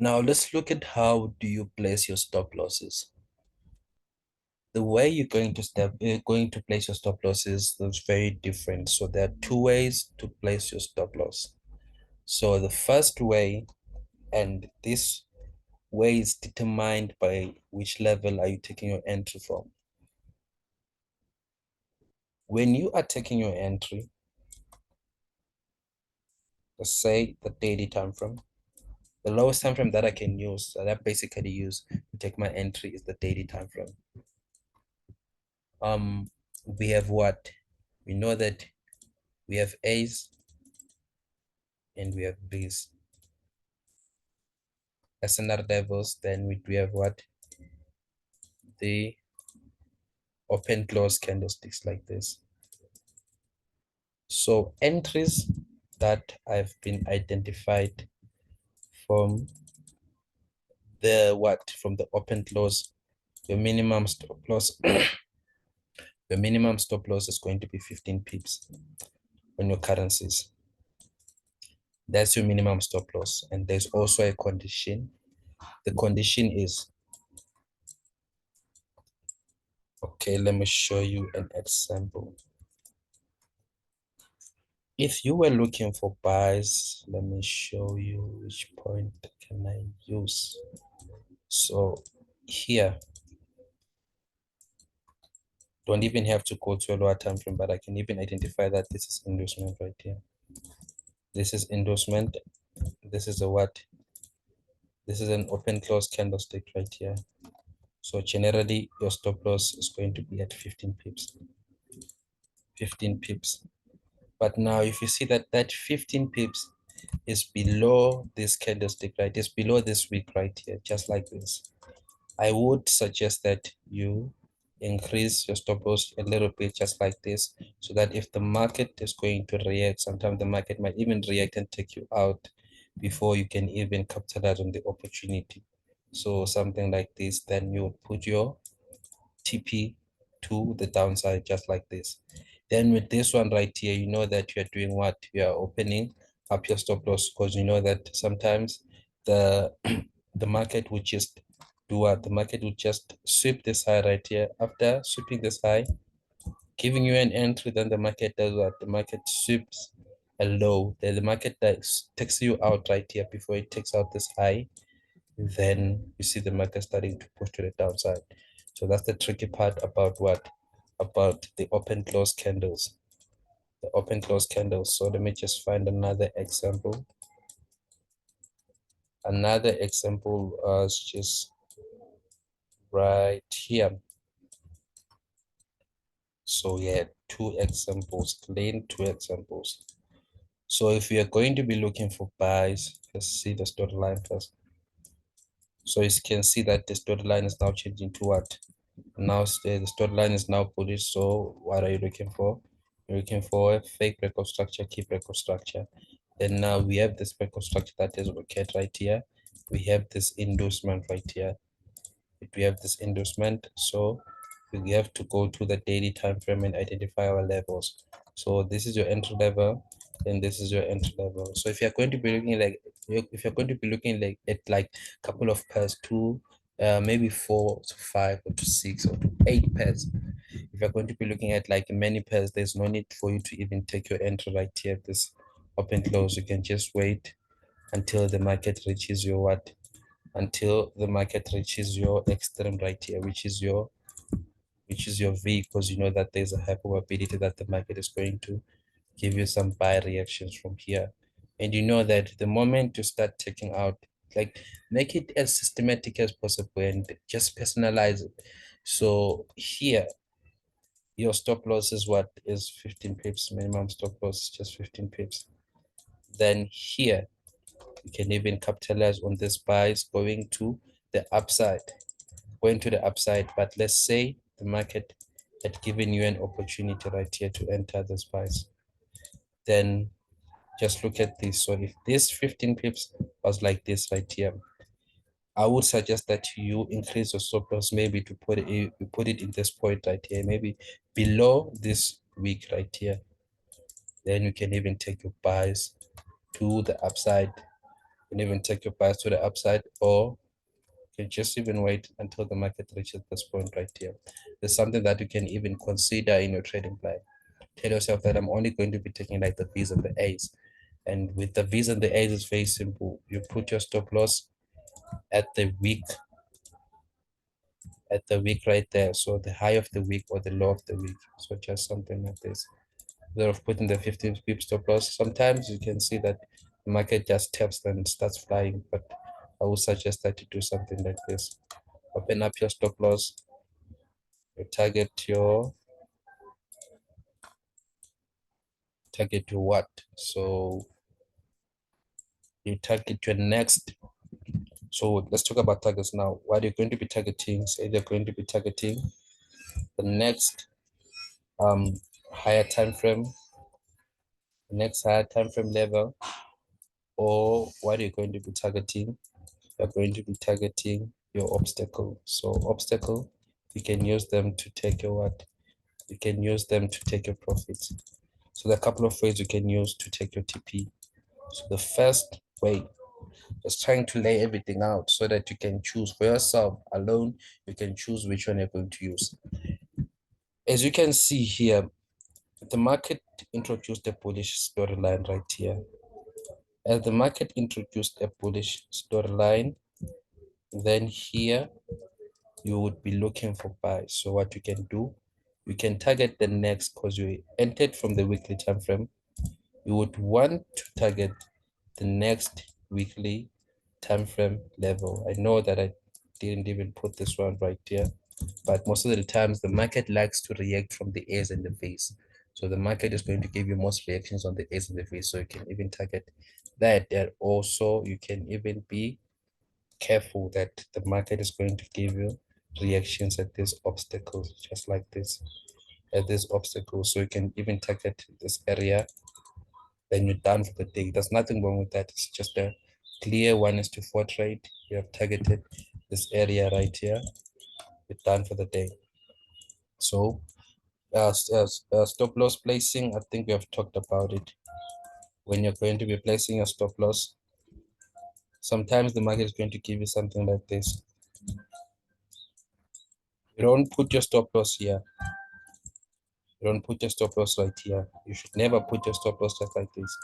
Now let's look at how do you place your stop losses. The way you're going to place your stop losses is very different. So there are two ways to place your stop loss. So the first way, and this way is determined by which level are you taking your entry from. When you are taking your entry, let's say the daily time frame, the lowest time frame that I can use, that I basically use to take my entry is the daily time frame. We have what? We know that we have A's and we have B's. As standard levels, then we have what? The open close candlesticks like this. So entries that I've been identified from the what? From the open close, your minimum stop loss, your minimum stop loss is going to be 15 pips on your currencies. That's your minimum stop loss. And there's also a condition. The condition is, okay, let me show you an example. If you were looking for buys, let me show you which point can I use. So here, don't even have to go to a lower time frame, but I can even identify that this is endorsement right here. This is endorsement. This is a what? This is an open close candlestick right here. So generally your stop loss is going to be at 15 pips. 15 pips. But now if you see that that 15 pips is below this candlestick, right? It's below this wick right here, just like this. I would suggest that you increase your stop loss a little bit, just like this, so that if the market is going to react, sometimes the market might even react and take you out before you can even capitalize on the opportunity. So something like this, then you would put your TP to the downside, just like this. Then with this one right here, you know that you're doing what? You are opening up your stop loss, because you know that sometimes the the market would just do what? The market would just sweep this high right here. After sweeping this high, giving you an entry, then the market does what? The market sweeps a low. Then the market takes you out right here before it takes out this high. Then you see the market starting to push to the downside. So that's the tricky part about what? About the open close candles. The open close candles. So let me just find another example. Another example is just right here. So yeah, two examples, clean two examples. So if you are going to be looking for buys, let's see the dotted line first. So you can see that this dotted line is now changing to what? Now the dotted line is now bullish. So what are you looking for? You're looking for a fake record structure, keep record structure. Then now we have this record structure that is located right here. We have this endorsement right here. We have this endorsement, so we have to go to the daily time frame and identify our levels. So this is your entry level, and this is your entry level. So if you're going to be looking like, if you're going to be looking like at like a couple of pairs, two, maybe 4 to 5 or to 6 or to 8 pairs, if you're going to be looking at like many pairs, there's no need for you to even take your entry right here, this open close. You can just wait until the market reaches your what? Until the market reaches your extreme right here, which is your V, because you know that there's a high probability that the market is going to give you some buy reactions from here. And you know that the moment you start taking out, like, make it as systematic as possible and just personalize it. So here, your stop loss is what? Is 15 pips. Minimum stop loss is just 15 pips. Then here, you can even capitalize on this buys going to the upside. But let's say the market had given you an opportunity right here to enter this price. Then just look at this. So if this 15 pips was like this right here, I would suggest that you increase your stop loss, maybe to put it in this point right here, maybe below this week right here. Then you can even take your buys to the upside. You can even take your bias to the upside, or you can just even wait until the market reaches this point right here. There's something that you can even consider in your trading plan. Tell yourself that I'm only going to be taking like the V's and the A's. And with the V's and the A's, it's very simple. You put your stop loss at the week right there. So the high of the week or the low of the week. So just something like this. Instead of putting the 15 pip stop loss, sometimes you can see that the market just taps and starts flying. But I would suggest that you do something like this. Open up your stop loss, you target your what? So you target your next. So let's talk about targets now. What you're going to be targeting, say they're going to be targeting the next higher time frame, level, or what you're going to be targeting. You're going to be targeting your obstacle. So obstacle, you can use them to take your what? You can use them to take your profits. So there are a couple of ways you can use to take your TP. So the first way, just trying to lay everything out so that you can choose for yourself alone, you can choose which one you're going to use. As you can see here, the market introduced a bullish storyline right here. As the market introduced a bullish storyline, then here you would be looking for buys. So what you can do, you can target the next because you entered from the weekly time frame. You would want to target the next weekly time frame level. I know that I didn't even put this one right here, but most of the times the market likes to react from the A's and the V's. So the market is going to give you most reactions on the A's and the V's. So you can even target that. And also you can even be careful that the market is going to give you reactions at these obstacles, just like this, at these obstacles. So you can even target this area, then you're done for the day. There's nothing wrong with that. It's just a clear 1:4 trade. You have targeted this area right here. You're done for the day. So stop loss placing, I think we have talked about it. When you're going to be placing a stop loss, sometimes the market is going to give you something like this. You don't put your stop loss here. You don't put your stop loss right here. You should never put your stop loss just like this.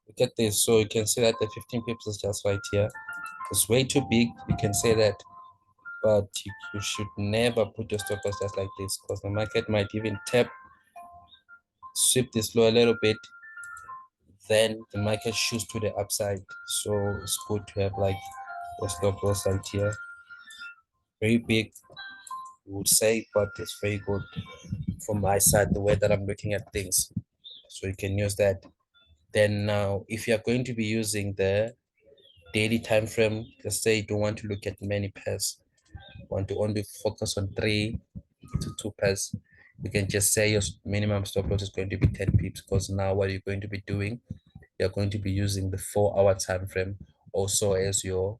Look at this. So you can see that the 15 pips is just right here. It's way too big. You can say that, but you should never put your stop loss just like this because the market might even tap, sweep this low a little bit, then the market shoots to the upside. So it's good to have like the stop loss right here. Very big, we would say, but it's very good from my side, the way that I'm looking at things. So you can use that. Then now, if you're going to be using the daily time frame, let's say you don't want to look at many pairs, want to only focus on 3 to 2 pairs, you can just say your minimum stop loss is going to be 10 pips because now what you're going to be doing, you're going to be using the 4-hour time frame also as your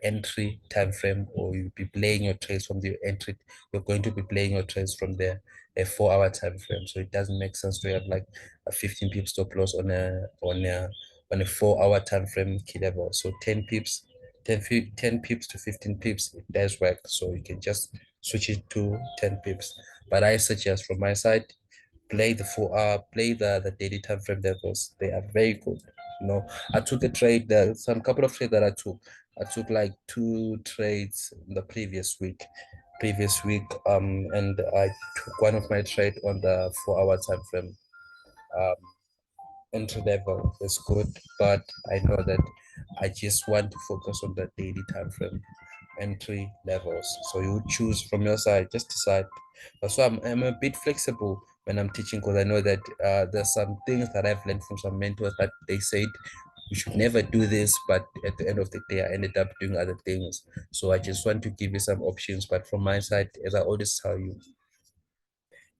entry time frame, or you'll be playing your trades from the entry. You're going to be playing your trades from the a 4-hour time frame. So it doesn't make sense to have like a 15 pips stop loss on a 4-hour time frame key level. So 10 pips, 10 pips to 15 pips, it does work. So you can just switch it to 10 pips. But I suggest from my side, play the daily time frame levels. They are very good. I took a trade there, some couple of trades that I took. I took like 2 trades in the previous week, and I took one of my trade on the 4-hour time frame. Um, Entry level is good, but I know that I just want to focus on the daily time frame entry levels. So you choose from your side, just decide. That's why I'm a bit flexible when I'm teaching because I know that there's some things that I've learned from some mentors that they said you should never do this, but at the end of the day, I ended up doing other things. So I just want to give you some options. But from my side, as I always tell you,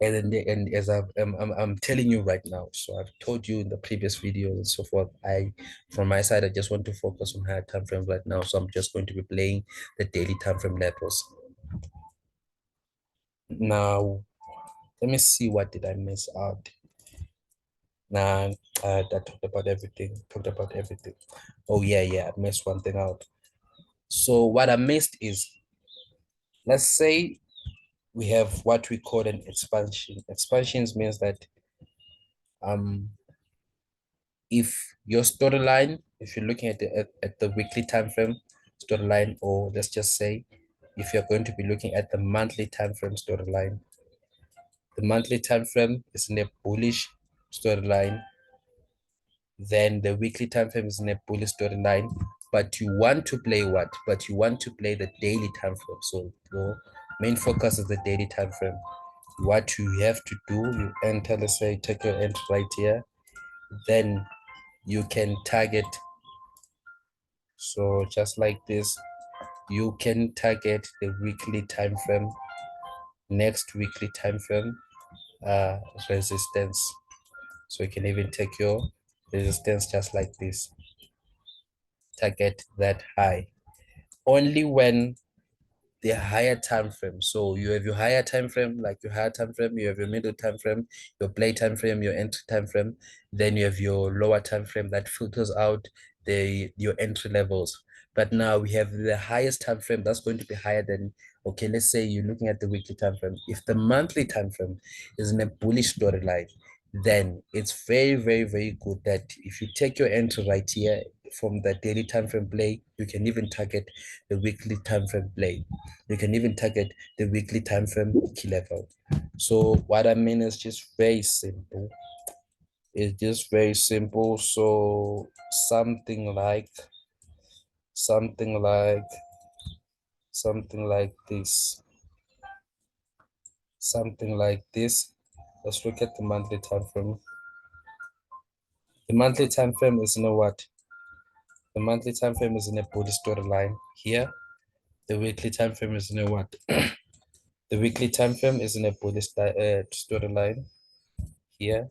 and as I'm telling you right now, so I've told you in the previous video and so forth, from my side I just want to focus on higher time frames right now, so I'm just going to be playing the daily time frame levels. Now let me see, what did I miss out? Nah, I talked about everything. Talked about everything. Oh yeah, I missed one thing out. So what I missed is, let's say we have what we call an expansion. Expansions means that um if your storyline, if you're looking at the weekly time frame storyline, or let's just say if you're going to be looking at the monthly time frame storyline, the monthly time frame is in a bullish storyline, then the weekly time frame is in a bullish storyline, but you want to play what? But you want to play the daily time frame. So your main focus is the daily time frame. What you have to do, you enter, let's say, take your entry right here, then you can target. So just like this, you can target the weekly time frame, next weekly time frame resistance. So you can even take your resistance just like this, target that high. Only when the higher time frame. So you have your higher time frame, like your higher time frame, you have your middle time frame, your play time frame, your entry time frame, then you have your lower time frame that filters out your entry levels. But now we have the highest time frame that's going to be higher than, okay, let's say you're looking at the weekly time frame. If the monthly time frame is in a bullish storyline, then it's very good that if you take your entry right here from the daily time frame play, you can even target the weekly time frame play. You can even target the weekly time frame key level. So what I mean is just very simple. It's just very simple. So something like something like something like this. Something like this. Let's look at the monthly time frame. The monthly time frame is in a what? The monthly time frame is in a body storyline here. The weekly time frame is in a what? The weekly time frame is in a body storyline here.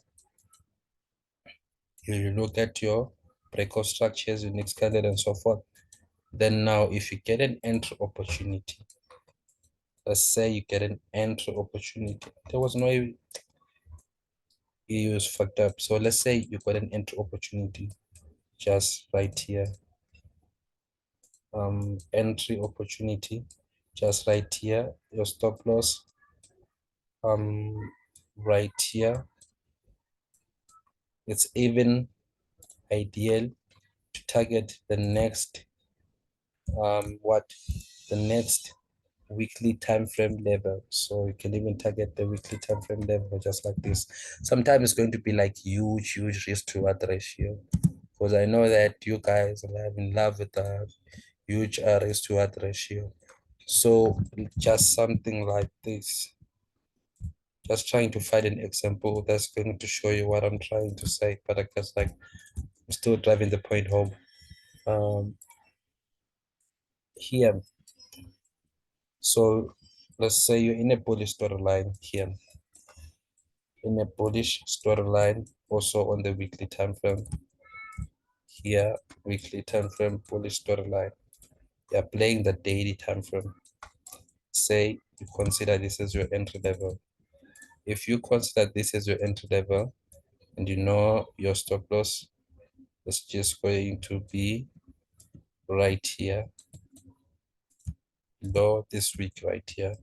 You look at your breakout structures, unique candidate, and so forth. Then now, if you get an entry opportunity, let's say you get an entry opportunity. There was no you was fucked up. So let's say you got an entry opportunity just right here. Entry opportunity just right here. Your stop loss right here. It's even ideal to target the next what the next weekly time frame level. So you can even target the weekly time frame level just like this. Sometimes it's going to be like huge risk to reward ratio, because I know that you guys are in love with the huge risk to reward ratio. So just something like this, just trying to find an example that's going to show you what I'm trying to say, but I guess like I'm still driving the point home. Here, so let's say you're in a bullish storyline here, in a bullish storyline, also on the weekly time frame here, weekly time frame, bullish storyline. You're playing the daily time frame. Say you consider this as your entry level. If you consider this as your entry level and you know your stop loss is just going to be right here, low this week right here,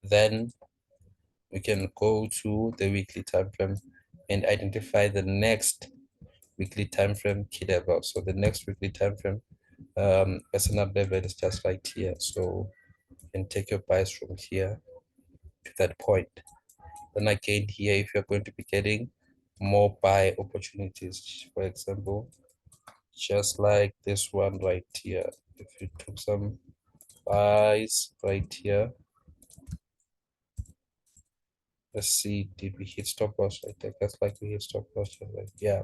then we can go to the weekly time frame and identify the next weekly time frame key level. So the next weekly time frame personal level is just right here. So you can take your bias from here to that point. Then again here, if you're going to be getting more buy opportunities, for example, just like this one right here, if you took some buys right here, let's see, did we hit stop loss right there? That's like we hit stop loss, right? Yeah,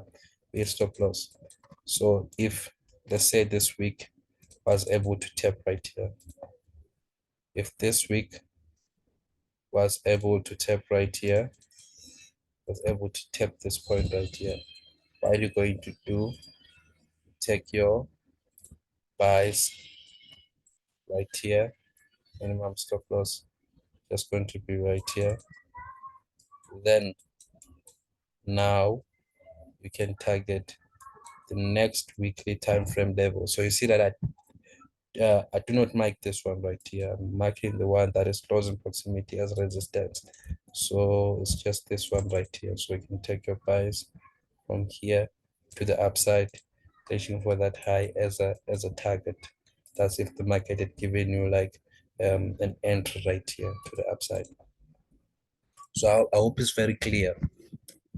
we hit stop loss. So if, let's say, this week was able to tap right here, if this week was able to tap right here, was able to tap this point right here, what are you going to do? Take your buys right here, minimum stop loss just going to be right here. Then Now you can target the next weekly time frame level. So you see that I do not mark this one right here. I'm marking the one that is close in proximity as resistance. So it's just this one right here. So you can take your buys from here to the upside, reaching for that high as a target. That's if the market had given you like an entry right here to the upside. So I hope it's very clear.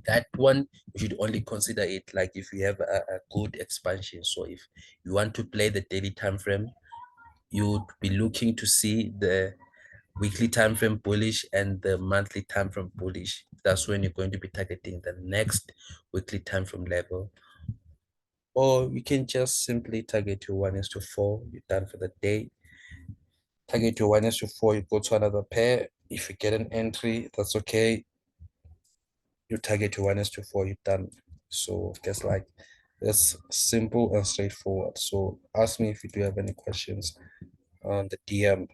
That one you should only consider it like if you have a good expansion. So if you want to play the daily time frame, you would be looking to see the weekly time frame bullish and the monthly time frame bullish. That's when you're going to be targeting the next weekly time frame level. Or you can just simply target your 1:4. You're done for the day. Target your 1:4. You go to another pair. If you get an entry, that's okay. You target your 1:4. You're done. So just like that's simple and straightforward. So ask me if you do have any questions on the DM.